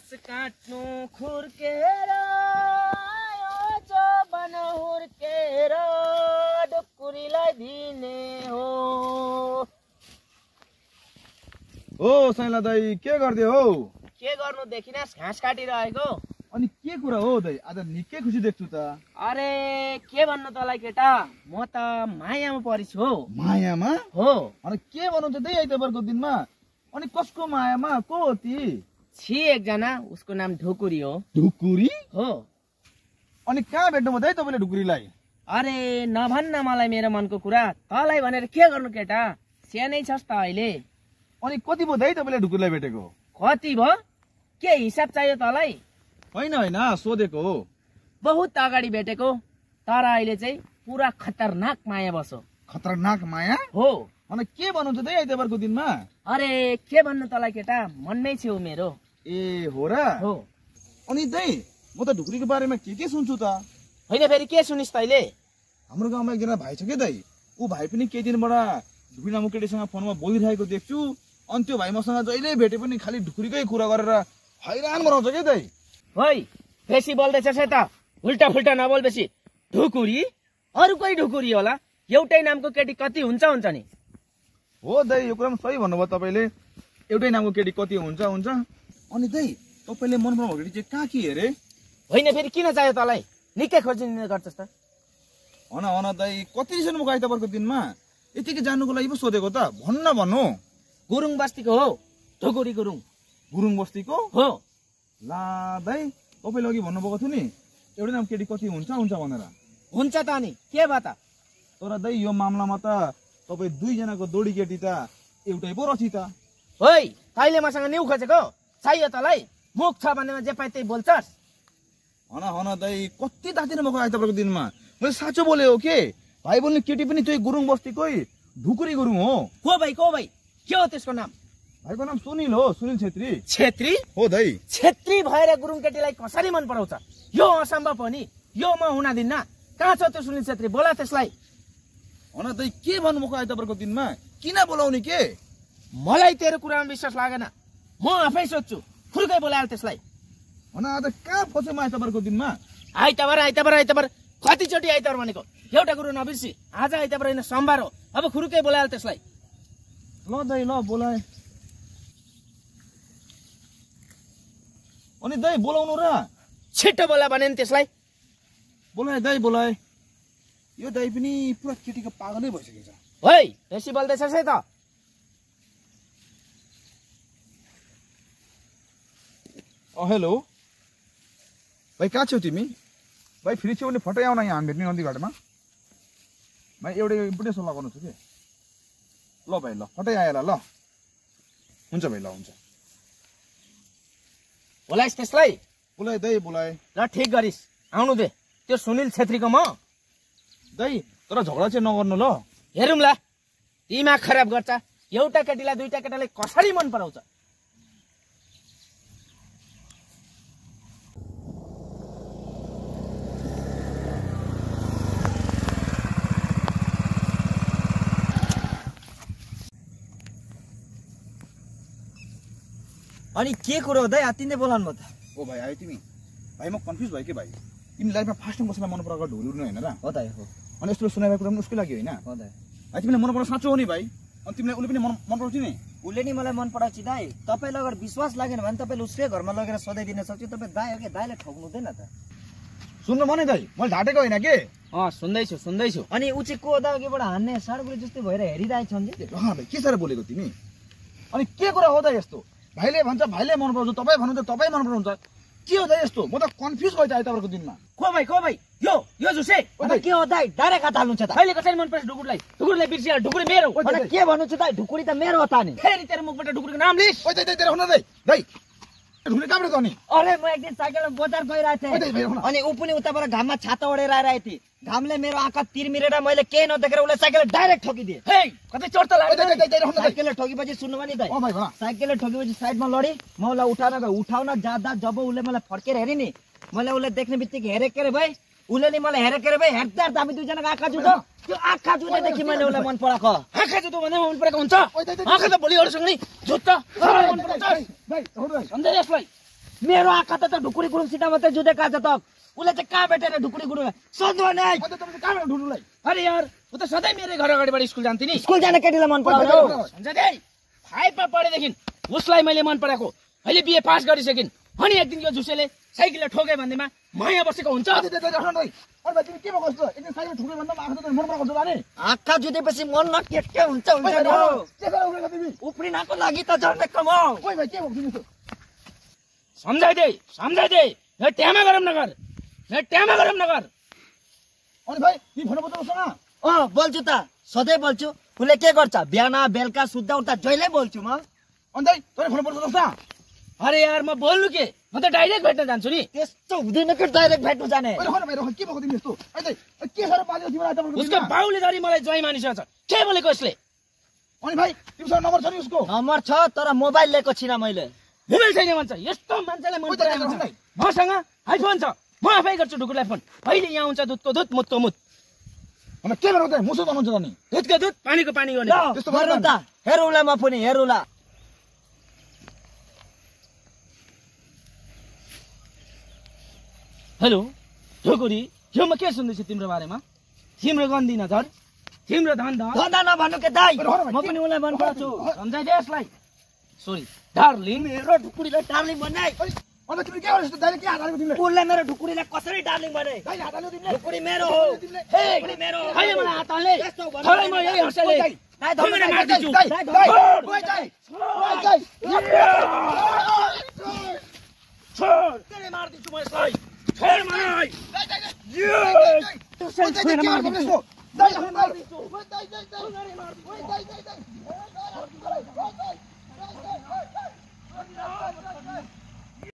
घाँस काट्नु खुर्केर आयो चबन हुर्केर ढुकुरीलाई दिने हो। ओ साइला दाई के गर्दै हो? के गर्नु देखिनास्, घाँस काटिरहेको। अनि के कुरा हो दाई? आज निकै खुसी देख्छु त। अरे के भन्नु तँलाई केटा, म त मायामा परिछु हो। मायामा? हो। अनि के भन्नुहुन्छ दाई आइतबारको दिनमा? अनि कसको मायामा? को हो ती? छि एकजना, उसको नाम ढुकुरी हो। ढुकुरी? हो। अनि कहाँ भेट्नुभयो दाई तपाईँले ढुकुरीलाई? अरे नभन्न मलाई मेरो मनको कुरा, तँलाई भनेर के गर्नु केटा, सानै छस् त अहिले। अनि कति भयो दाई तपाईँले ढुकुरीलाई भेटेको? कति भयो? के हिसाब चाहियो तँलाई? होइन होइन सोधेको हो। बहुत अगाडि भेटेको, तर अहिले चाहिँ पुरा खतरनाक माया बसो। खतरनाक माया? हो। अनि के भन्नुहुन्छ दाई आइतबारको दिनमा? अरे के भन्नु तँलाई केटा, मनमै छेउ मेरो। ए हो र? हो। अनि दाई म त ढुकुरीको बारेमा के सुन्छु त? होइन फेरि के सुनिस् तैले? हाम्रो गाउँमा एकजना भाइ छ के दाई, ऊ भाइ पनि केही दिनबाट ढुकुरी नामको केटीसँग फोनमा बोलिरहेको देख्छु। अनि त्यो भाइ मसँग जहिले भेटे पनि खालि ढुकुरीकै कुरा गरेर हैरान बनाउँछ के दाई। है बेसी बोल्दैछस् है त, उल्टा फुल्टा नबोल बेसी। ढुकुरी अरू कोही ढुकुरी होला, एउटै नामको केटी कति हुन्छ नि। हो दाई यो कुरा पनि सही भन्नुभयो तपाईँले, एउटै नामको केटी कति हुन्छ। अनि दाई तपाईँले मन पराउनु केटी चाहिँ कहाँ के हेरे? होइन फेरि किन चाहियो तँलाई, निकै खोजिने गर्छस् त। हन दाई कति रिसन मुख आइतबारको दिनमा यतिकै जान्नुको लागि पो सोधेको त, भन्नु। गुरुङ बस्तीको हो ढुकुरी, गुरुङ बस्तीको हो। ला दाई तपाईँले अघि भन्नुभएको थियो नि एउटै नाम केटी कति हुन्छ भनेर। हुन्छ त अनि के भयो त? तर दाई यो मामलामा त तपाईँ दुईजनाको दोडी केटी त एउटै पो रची त। है तैँले मसँग न्यु खोजेको चाहियो तँलाई? मुख छ भनेमा जे पाए त्यही बोल्छस्। हन दाई कति तातिनु भएको आइतबारको दिनमा? मैले साँचो बोले हो के? भाइ बोल्ने केटी पनि त्यही गुरुङ बस्तीकै ढुकुरी गुरुङ हो। को भाइ के हो त्यसको नाम? भाइको नाम सुनिल हो, सुनिल छेत्री। छेत्री? हो दाई। छेत्री भएर गुरुङ केटीलाई कसरी मन पराउँछ? यो असम्भव हो नि, यो म हुन दिन्न। कहाँ छ त्यो सुनिल छेत्री? बोला त्यसलाई। हन दाई के भन्नुभएको आइतबारको दिनमा? किन बोलाउने के? मलाई तेरो कुरामा विश्वास लागेन, म आफै सोध्छु। खुर्कै बोलायो त्यसलाई। हन आज कहाँ फस्यो म आइतबारको दिनमा? आइतबार कतिचोटि आइतबार भनेको? एउटा कुरो नबिर्सी, आज आइतबार होइन सोमबार हो। अब खुर्कै बोलायो त्यसलाई। ल दाई ल बोलाए। अनि दाई बोलाउनु र? छिट्टो बोला भने नि त्यसलाई। बोलाए दाई बोलाए। यो दाई पनि पुरा केटीको पागलै भइसकेछ। है बेसी बोल्दैछस् है त। हेलो भाइ, कहाँ छौ तिमी? भाइ फ्री छौ भने फटै आउन यहाँ हामी भेट्ने नदीघाटमा। भाइ एउटा इम्पोर्टेन्ट सल्लाह गर्नु छ कि। ल भाइ ल फटै आएर ल। हुन्छ भाइ ल हुन्छ। बोलाइस् त्यसलाई? बोलाए दाई बोलाए। ल ठिक गरिस्, आउनु दे। त्यो सुनिल छेत्रीको म दाई तर झगडा चाहिँ नगर्नु ल। हेरौँला, दिमाग खराब गर्छ। एउटा केटीलाई दुईटा केटाले कसरी मन पराउँछ? अनि के कुरो हो दाइ, आत्तिँदै बोलाउनु भयो त? ओ भाइ आयो तिमी? भाइ म कन्फ्युज भयो कि भाइ। तिमी लाइफमा फर्स्ट टाइम कसैलाई मन पराएको ढोली उड्नु होइन र? हो दाइ हो। अनि यस्तो सुनाएको कुरा पनि उसकै लागि होइन? हो दाइ। भाइ तिमीलाई मन पराउनु साँचो हो नि भाइ? अनि तिमीलाई उसले पनि मन पराउँछ नि? उसले नि मलाई मन पराउँछ दाइ। तपाईँलाई अगर विश्वास लागेन भने तपाईँले उसकै घरमा लगेर सधाइदिन सक्छु। तपाईँ दाइ हो कि दाइलाई ठग्नु हुँदैन त। सुन्नु भने दाइ, मैले ढाटेको होइन के? सुन्दैछु। अनि ऊ चाहिँ को हो त? अघिबाट हान्ने साडुपुरी जस्तै भएर हेरिरहेछन् नि। भाइ के साह्रो बोलेको तिमी? अनि के कुरा हो त यस्तो? भाइले भन्छ भाइले मन पराउँछ, तपाईँ भन्नुहुन्छ तपाईँ मन पराउँछ। के हो त यस्तो? म त कन्फ्युज भयो त आइतबारको दिनमा। को भाइ यो जुसे के हो दाइ? डाइरेक्ट हात हाल्नु छ त? अहिले कसरी मन पर्छ ढुकुरीलाई बिर्सिहाल। ढुकुरी मेरो के भन्नु छ दाइ? ढुकुरी त मेरो हो त नि। फेरि तेरो मुखबाट ढुकुरीको नाम लिस्। ओइ दाइ तेरो हुन दाइ। दाइ ढुकुरी कहाँबाट त अनि? अरे म एक दिन साइकलमा बजार गइरहेको थिएँ अनि ऊ पनि उताबाट घाममा छाता ओढेर आइरहेको थिएँ। घामले मेरो आँखा तिरमिरेर मैले केही नदेखेर उसले साइकल डाइरेक्ट ठोकिदिए। कतै चोट त लाग्यो? साइकलले ठोकेपछि सुन्नु भने दाइ, साइकलले ठोकेपछि साइडमा लडी म उसलाई उठाउन जाँदा जब उसले मलाई फर्केर हेरे नि, मैले उसले देख्ने बित्तिकै हेरेको रे भाइ, उसले नि मलाई हेरेको रे भाइ। हेर्दा हामी दुईजनाको आँखा जुधो, त्यो आँखा जुधेदेखि मैले उसलाई मन पराएको। आँखा जुधो भन्दा मन परेको हुन्छ? आँखा त भोलि अरूसँग नि जुत्ता मन पराउँछ। सम्झे यसलाई। मेरो आँखा त ढुकुरी गुरुङसित मात्रै जुधेका छ त उसले चाहिँ कहाँ भेटेर ढुकुरी गुरुङ सोध्नु नै अन्त तपाईँ कहाँबाट ढुढुलाई अरे यार ऊ त सधैँ मेरै घर अगाडिबाट स्कुल जान्थेँ नि स्कुल जाने केटीलाई मन पराउने हो सम्झे 5मा पढेदेखि उसलाई मैले मन पराएको अहिले बिए पास गरिसकिन् अनि एक दिन यो झुसेले साइकलले ठोके भन्दैमा माया बसेको हुन्छ तिमी के भएको जस्तो एकदिन साइकल ठुक्यो भन्दा आँखा त मन पराएको हुन्छ नि आँखा जुधेपछि मन न के हुन्छ हुन्छ नि हो के गरेर उडेको तिमी उफ्रिनको लागि त झन्डै कम हो ओइ भाइ के भएको तिमी सम्झाइदे यो ट्यामा गरम नगर अनि भाइ तिमी फोन बजाउनुहोस् न बोल्छु त सधैँ बोल्छु उसले के गर्छ बिहान बेलुका सुत्दा उठ्दा जहिले बोल्छु म अन्त तैँले फोन बजाउनुहोस् न अरे यार म बोल्नु के म त डाइरेक्ट भेट्न जान्छु नि त्यस्तो हुँदैन कि डाइरेक्ट भेट्नु जाने के भएको तिमी यस्तो के साह्रो बाल्यो तिमीलाई उसको बाउले धरि मलाई ज्वाइँ मानिसकेको छ के बोलेको यसले अनि भाइ तिमीसँग नम्बर छ नि उसको नम्बर छ तर मोबाइल लिएको छिन मैले मोबाइल छैन भन्छ यस्तो मान्छेलाई मन पराएको छ मसँग आइफोन छ म आफै गर्छु ढुकुरलाई फोन अहिले यहाँ हुन्छ दुधको दुध मुतको मुत अनि के गर्नु त मुसो गर्नुहुन्छ त नि दुधको दुध पानीको पानी गर्ने त्यस्तो गर्नु त हेरौला म पनि हेरौला हेलो ढुकुरी यो म के सुन्दैछु तिम्रो बारेमा तिम्रो गन्दी नजर तिम्रो धन्दा धन्दा नभन्नु के दाइ म पनि उसलाई मन पराउँछु सम्झाइदे यसलाई सरी डार्लिङ मेरो ढुकुरीलाई डार्लिङ बनाइ अन्त तिमीले के गर्छौ डाइरेक्ट के हात हालेको तिमीले उसले मेरो ढुकुरीलाई कसरी डार्लिङ भने दाइ हात हाल्यो तिमीले ढुकुरी मेरो हो ढुकुरी मेरो हो खै मलाई हात हाल्ने थोरै म यही हँसले दाइ तिमीले मार्दिन्छु छोड तेरे मार्दिन्छु म यसलाई छोड मलाई के